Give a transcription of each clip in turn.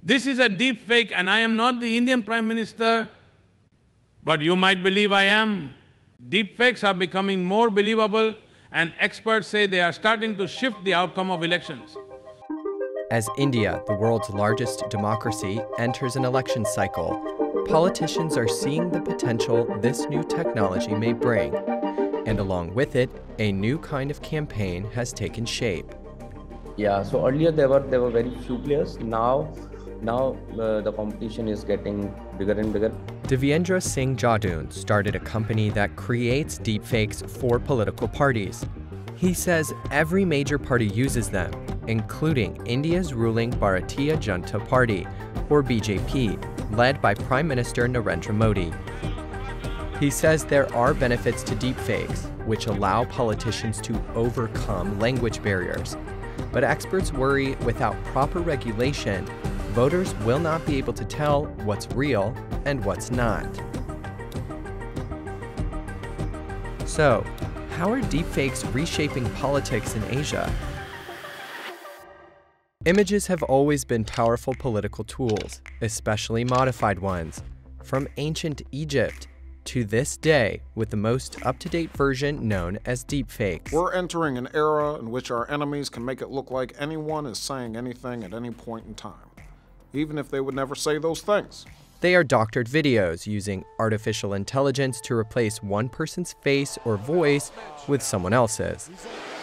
This is a deep fake, and I am not the Indian Prime Minister, but you might believe I am. Deep fakes are becoming more believable, and experts say they are starting to shift the outcome of elections. As India, the world's largest democracy, enters an election cycle, politicians are seeing the potential this new technology may bring. And along with it, a new kind of campaign has taken shape. Yeah, so earlier there were very few players. Now the competition is getting bigger and bigger. Devyendra Singh Jadoon started a company that creates deepfakes for political parties. He says every major party uses them, including India's ruling Bharatiya Janata Party, or BJP, led by Prime Minister Narendra Modi. He says there are benefits to deepfakes, which allow politicians to overcome language barriers. But experts worry without proper regulation, voters will not be able to tell what's real and what's not. So, how are deepfakes reshaping politics in Asia? Images have always been powerful political tools, especially modified ones. From ancient Egypt to this day, with the most up-to-date version known as deepfakes. We're entering an era in which our enemies can make it look like anyone is saying anything at any point in time, even if they would never say those things. They are doctored videos using artificial intelligence to replace one person's face or voice with someone else's.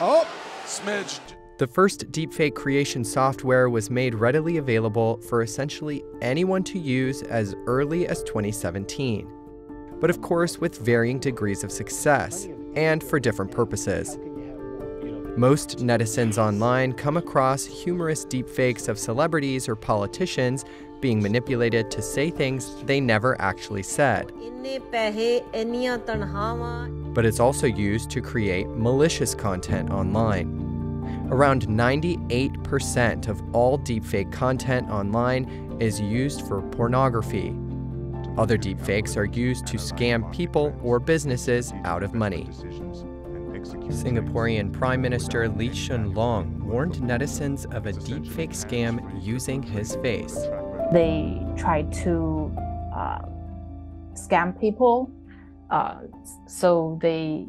Oh, smidge. The first deepfake creation software was made readily available for essentially anyone to use as early as 2017. But of course with varying degrees of success, and for different purposes. Most netizens online come across humorous deepfakes of celebrities or politicians being manipulated to say things they never actually said. But it's also used to create malicious content online. Around 98% of all deepfake content online is used for pornography. Other deepfakes are used to scam people or businesses out of money. Singaporean Prime Minister Lee Hsien Loong warned netizens of a deepfake scam using his face. They try to scam people, so they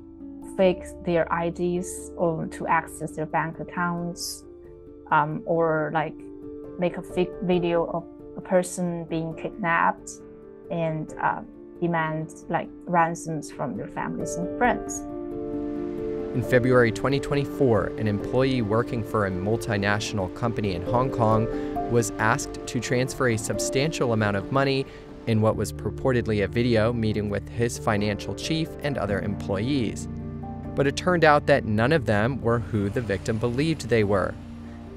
fake their IDs or to access their bank accounts, or like make a fake video of a person being kidnapped and demand like ransoms from their families and friends. In February 2024, an employee working for a multinational company in Hong Kong was asked to transfer a substantial amount of money in what was purportedly a video meeting with his financial chief and other employees. But it turned out that none of them were who the victim believed they were.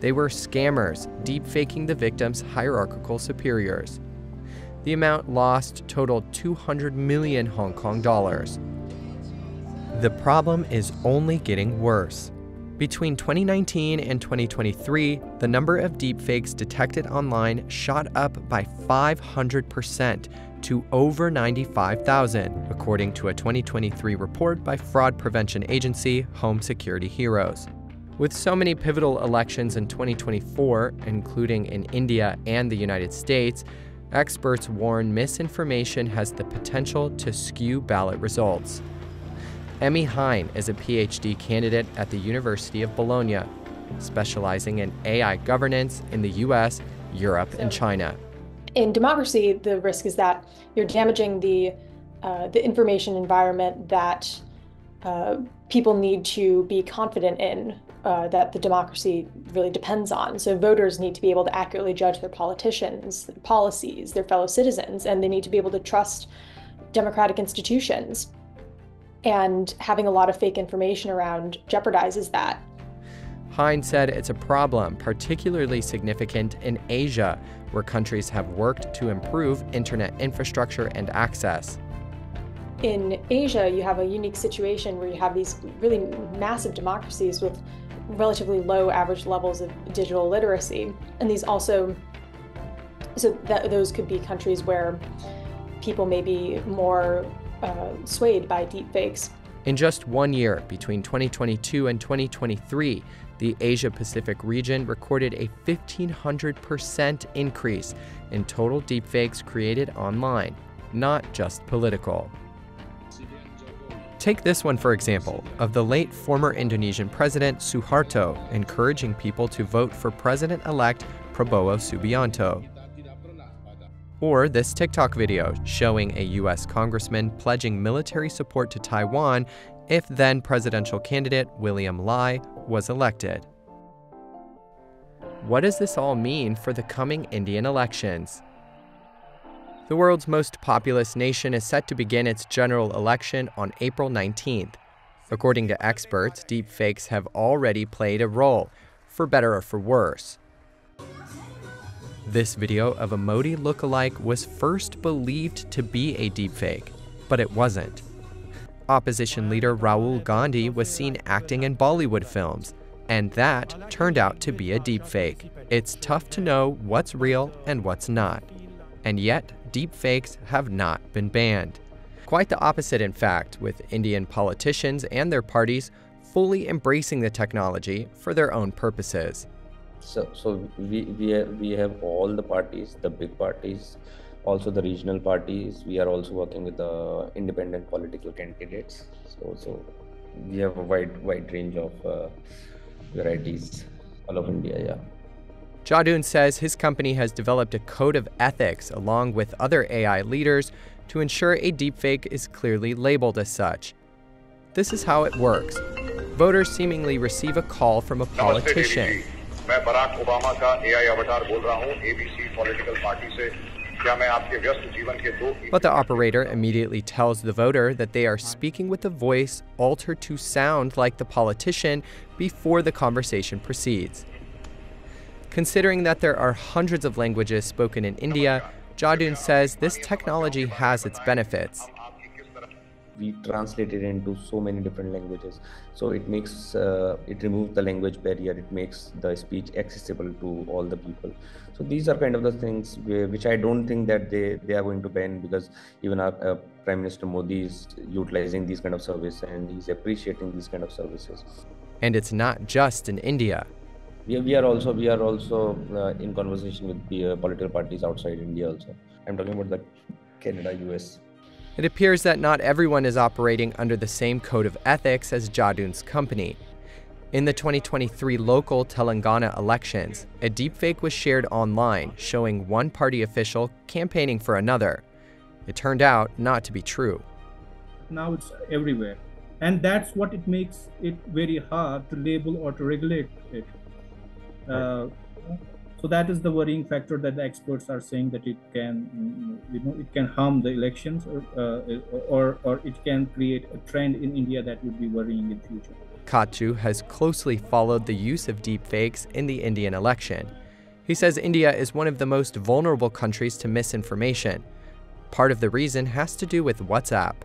They were scammers, deepfaking the victim's hierarchical superiors. The amount lost totaled 200 million Hong Kong dollars. The problem is only getting worse. Between 2019 and 2023, the number of deepfakes detected online shot up by 500% to over 95,000, according to a 2023 report by fraud prevention agency Home Security Heroes. With so many pivotal elections in 2024, including in India and the United States, experts warn misinformation has the potential to skew ballot results. Emmy Hein is a PhD candidate at the University of Bologna, specializing in AI governance in the US, Europe, and China. In democracy, the risk is that you're damaging the information environment that people need to be confident in, that the democracy really depends on. So voters need to be able to accurately judge their politicians, their policies, their fellow citizens, and they need to be able to trust democratic institutions. And having a lot of fake information around jeopardizes that. Hein said it's a problem particularly significant in Asia, where countries have worked to improve internet infrastructure and access. In Asia, you have a unique situation where you have these really massive democracies with relatively low average levels of digital literacy. And these also, those could be countries where people may be more swayed by deepfakes. In just 1 year, between 2022 and 2023, the Asia-Pacific region recorded a 1,500% increase in total deepfakes created online, not just political. Take this one, for example, of the late former Indonesian president Suharto encouraging people to vote for President-elect Prabowo Subianto. Or this TikTok video showing a U.S. congressman pledging military support to Taiwan if then presidential candidate William Lai was elected. What does this all mean for the coming Indian elections? The world's most populous nation is set to begin its general election on April 19th. According to experts, deepfakes have already played a role, for better or for worse. This video of a Modi lookalike was first believed to be a deepfake, but it wasn't. Opposition leader Rahul Gandhi was seen acting in Bollywood films, and that turned out to be a deepfake. It's tough to know what's real and what's not. And yet, deepfakes have not been banned. Quite the opposite, in fact, with Indian politicians and their parties fully embracing the technology for their own purposes. So we have all the parties, the big parties, also the regional parties. We are also working with the independent political candidates. So we have a wide range of varieties all of India, yeah. Jadun says his company has developed a code of ethics along with other AI leaders to ensure a deepfake is clearly labeled as such. This is how it works. Voters seemingly receive a call from a politician. मैं Barack Obama का AI avatar बोल रहा हूं ABC political party से क्या मैं आपके व्यस्त जीवन के दो But the operator immediately tells the voter that they are speaking with a voice altered to sound like the politician before the conversation proceeds. Considering that there are hundreds of languages spoken in India, Jadun says this technology has its benefits. We translate it into so many different languages, so it makes it removes the language barrier. It makes the speech accessible to all the people. So these are kind of the things which I don't think that they are going to ban, because even our Prime Minister Modi is utilizing these kind of services and he's appreciating these kind of services. And it's not just in India. We are also in conversation with the political parties outside India also. I'm talking about the Canada, US. It appears that not everyone is operating under the same code of ethics as Jadun's company. In the 2023 local Telangana elections, a deepfake was shared online showing one party official campaigning for another. It turned out not to be true. Now it's everywhere. And that's what it makes it very hard to label or to regulate it. So that is the worrying factor that the experts are saying, that it can, it can harm the elections, or it can create a trend in India that would be worrying in future. Katchu has closely followed the use of deepfakes in the Indian election. He says India is one of the most vulnerable countries to misinformation. Part of the reason has to do with WhatsApp.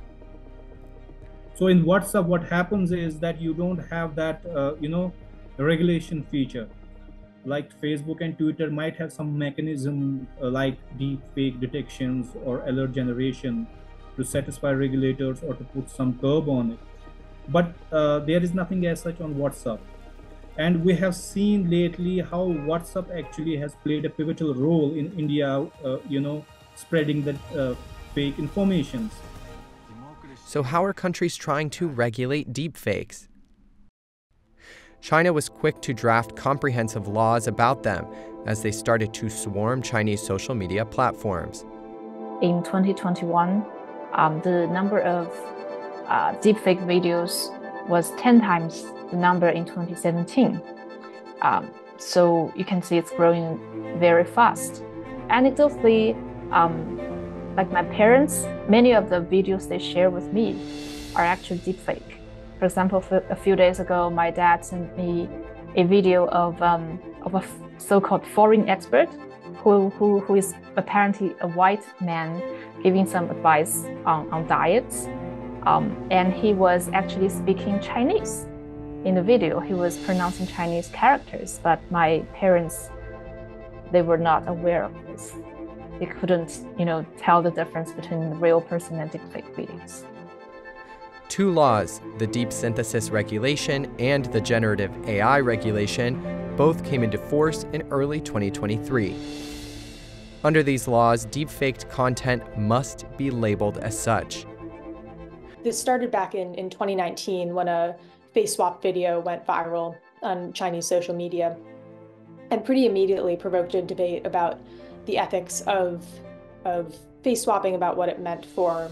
So in WhatsApp, what happens is that you don't have that, regulation feature. Like Facebook and Twitter might have some mechanism like deepfake detections or alert generation to satisfy regulators or to put some curb on it. But there is nothing as such on WhatsApp. And we have seen lately how WhatsApp actually has played a pivotal role in India, spreading the fake informations. So how are countries trying to regulate deepfakes? China was quick to draft comprehensive laws about them as they started to swarm Chinese social media platforms. In 2021, the number of deepfake videos was 10 times the number in 2017. So you can see it's growing very fast. Anecdotally, like my parents, many of the videos they share with me are actually deepfake. For example, a few days ago, my dad sent me a video of a so-called foreign expert who is apparently a white man giving some advice on diets. And he was actually speaking Chinese. In the video, he was pronouncing Chinese characters, but my parents, they were not aware of this. They couldn't, tell the difference between the real person and deepfake videos. Two laws, the Deep Synthesis Regulation and the Generative AI Regulation, both came into force in early 2023. Under these laws, deepfaked content must be labeled as such. This started back in 2019 when a face swap video went viral on Chinese social media and pretty immediately provoked a debate about the ethics of face swapping, about what it meant for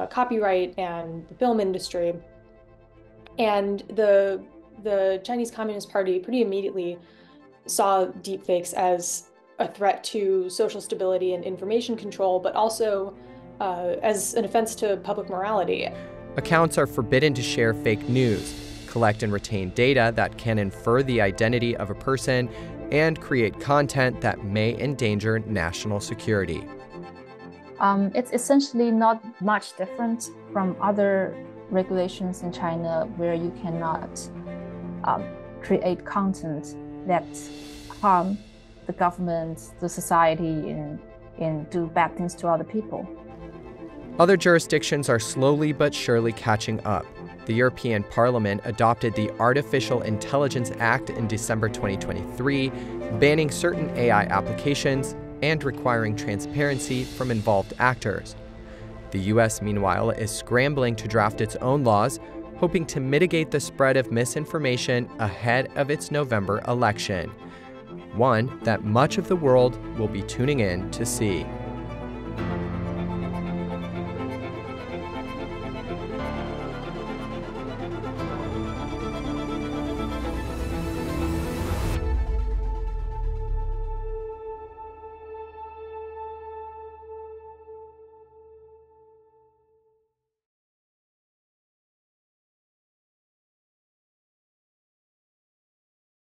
copyright and the film industry. And the Chinese Communist Party pretty immediately saw deepfakes as a threat to social stability and information control, but also as an offense to public morality. Accounts are forbidden to share fake news, collect and retain data that can infer the identity of a person, and create content that may endanger national security. It's essentially not much different from other regulations in China, where you cannot create content that harm the government, the society, and do bad things to other people. Other jurisdictions are slowly but surely catching up. The European Parliament adopted the Artificial Intelligence Act in December 2023, banning certain AI applications and requiring transparency from involved actors. The US, meanwhile, is scrambling to draft its own laws, hoping to mitigate the spread of misinformation ahead of its November election, one that much of the world will be tuning in to see.